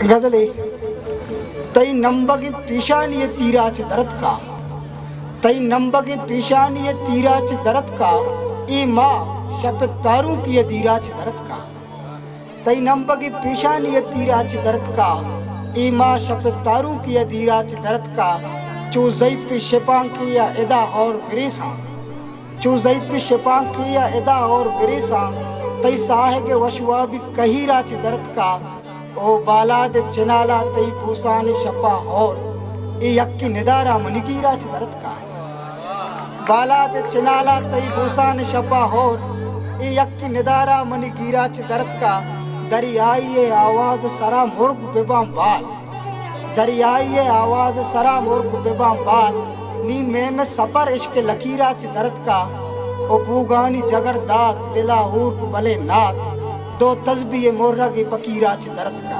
गजले तई नंबगे पेशानी तीराच दर्द का, तई नंबगे पेशानी तीराच दर्द का, ए माँ शप तारू की दीराच दर्द का। तई नंबगे पेशानी तीराच दर्द का, ए माँ शप तारू की दीराच दर्द का। चूजई पे शिपां किया इदा और विरेसा, चूजई पे शिपां किया इदा और विरेसा। तई साहेगे वशुआ भी कही राच दर्द का, ओ बालाद चिनाला तई पूसान शपा और ए यक्की निदारा मनिकी राच दर्द का। बालाद चिनाला तई पूसान शपा और ए यक्की निदारा मनिकी राच दर्द का। दरियाई आवाज सरा मुर्ग बेबाम बाल, दरियाई आवाज सरा मुर्ग बेबाम बाल। नी में सफर इश्क लकीराच दर्द का, ओ बूगानी जगरदार दिला ऊट भले नाथ। दो तस्बीह मोर्रा की फकीराच दर्द का।